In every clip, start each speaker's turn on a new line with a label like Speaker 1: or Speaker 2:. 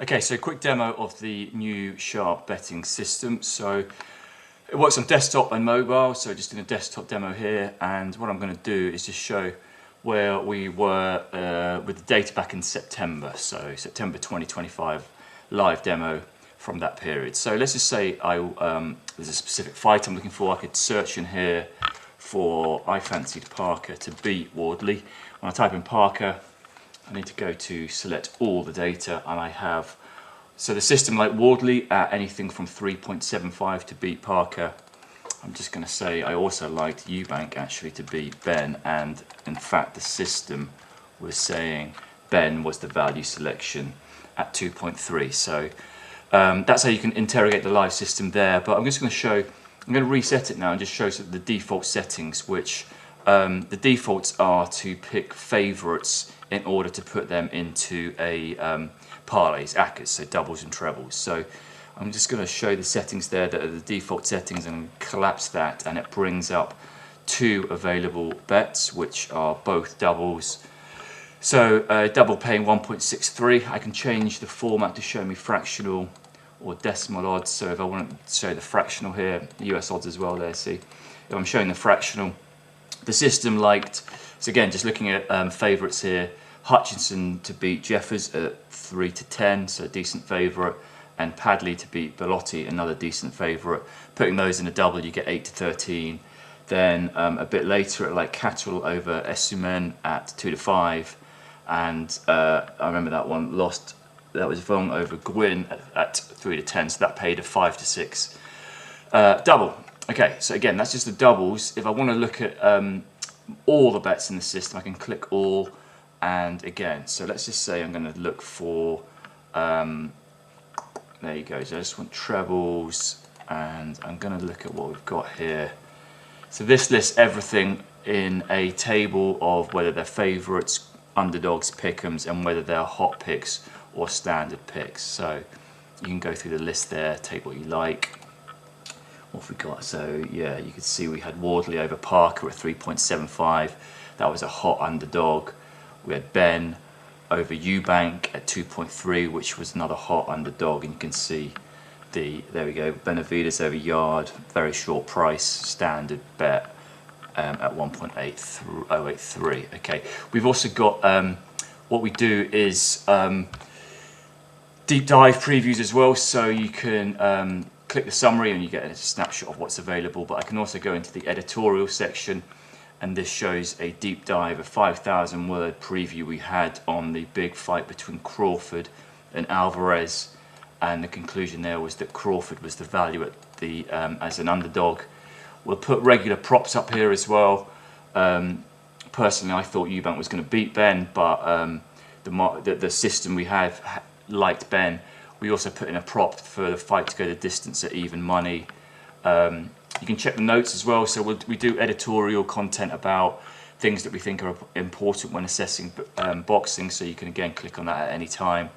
Speaker 1: Okay, so a quick demo of the new SharpBetting system. So it works on desktop and mobile, so just in a desktop demo here, and what I'm going to do is just show where we were with the data back in September, so September 2025, live demo from that period. So let's just say there's a specific fight I'm looking for. I could search in here for I fancied Parker to beat Wardley. When I type in Parker, I need to go to select all the data, and I have, so the system like Wardley at anything from 3.75 to beat Parker. I'm just going to say I also liked Eubank actually to beat Ben, and in fact the system was saying Ben was the value selection at 2.3. So that's how you can interrogate the live system there. But I'm just going to show, I'm going to reset it now and just show the default settings, which the defaults are to pick favourites in order to put them into a parlays, ACCAs, so doubles and trebles. So I'm just going to show the settings there that are the default settings and collapse that, and it brings up two available bets, which are both doubles. So double paying 1.63. I can change the format to show me fractional or decimal odds. So if I want to show the fractional here, US odds as well there, see. If I'm showing the fractional, the system liked, so again, just looking at favourites here, Hutchinson to beat Jeffers at 3 to 10, so a decent favourite, and Padley to beat Bellotti, another decent favourite. Putting those in a double, you get 8 to 13. Then a bit later, at like Catterall over Essumen at 2 to 5, and I remember that one lost. That was Vong over Gwyn at 3 to 10, so that paid a 5 to 6 double. Okay, so again, that's just the doubles. If I want to look at all the bets in the system, I can click all, and again, so let's just say I'm going to look for, there you go, so I just want trebles, and I'm going to look at what we've got here. So this lists everything in a table of whether they're favourites, underdogs, pick'ems, and whether they're hot picks or standard picks. So you can go through the list there, take what you like. What have we got? So yeah, you can see we had Wardley over Parker at 3.75. That was a hot underdog. We had Ben over Eubank at 2.3, which was another hot underdog, and you can see there we go, Benavides over Yard, very short price, standard bet at 1.083. Okay, we've also got what we do is deep dive previews as well, so you can click the summary and you get a snapshot of what's available, but I can also go into the editorial section, and this shows a deep dive, a 5,000 word preview we had on the big fight between Crawford and Alvarez, and the conclusion there was that Crawford was the value at the as an underdog. We'll put regular props up here as well. Personally, I thought Eubank was going to beat Ben, but the system we have liked Ben. We also put in a prop for the fight to go the distance at even money. You can check the notes as well. So we do editorial content about things that we think are important when assessing boxing. So you can again click on that at any time.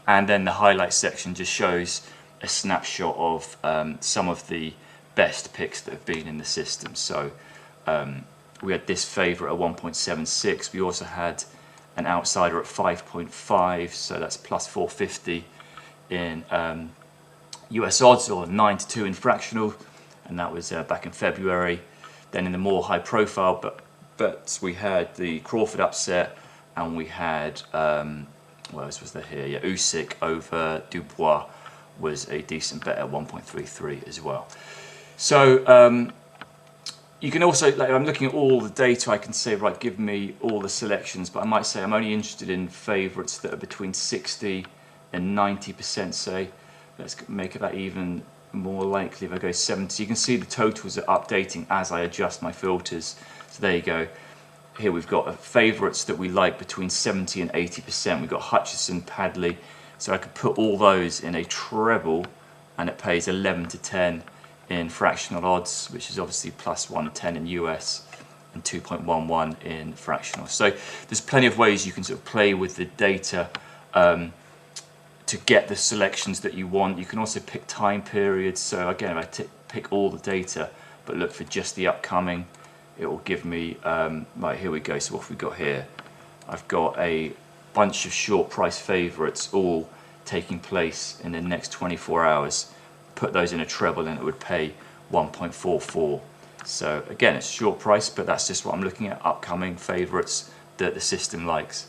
Speaker 1: And then the highlights section just shows a snapshot of some of the best picks that have been in the system. So we had this favourite at 1.76. We also had an outsider at 5.5. So that's plus 450 in US odds, or 9 to 2 in fractional, and that was back in February. Then in the more high profile bets, we had the Crawford upset, and we had what else was there here? Yeah, Usyk over Dubois was a decent bet at 1.33 as well. So you can also, like, I'm looking at all the data, I can say, right, give me all the selections, but I might say I'm only interested in favourites that are between 60 and 90%, say. Let's make that even more likely if I go 70. You can see the totals are updating as I adjust my filters. So there you go. Here we've got favourites that we like between 70 and 80%. We've got Hutchinson, Padley. So I could put all those in a treble, and it pays 11 to 10 in fractional odds, which is obviously plus 110 in US and 2.11 in fractional. So there's plenty of ways you can sort of play with the data to get the selections that you want. You can also pick time periods. So again, if I pick all the data but look for just the upcoming, it will give me, right, here we go. So what have we got here? I've got a bunch of short price favourites all taking place in the next 24 hours, put those in a treble and it would pay 1.44. So again, it's a short price, but that's just what I'm looking at, upcoming favourites that the system likes.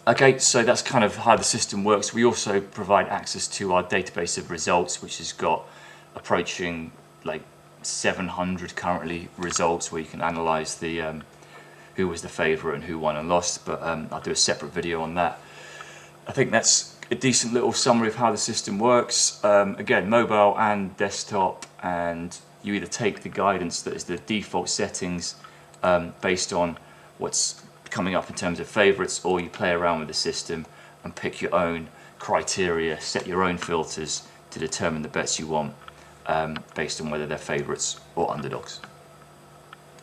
Speaker 1: Okay, so that's kind of how the system works. We also provide access to our database of results, which has got approaching like 700 currently results, where you can analyse the who was the favourite and who won and lost, but I'll do a separate video on that. I think that's a decent little summary of how the system works. Again, mobile and desktop, and you either take the guidance that is the default settings based on what's coming up in terms of favourites, or you play around with the system and pick your own criteria, set your own filters to determine the bets you want based on whether they're favourites or underdogs.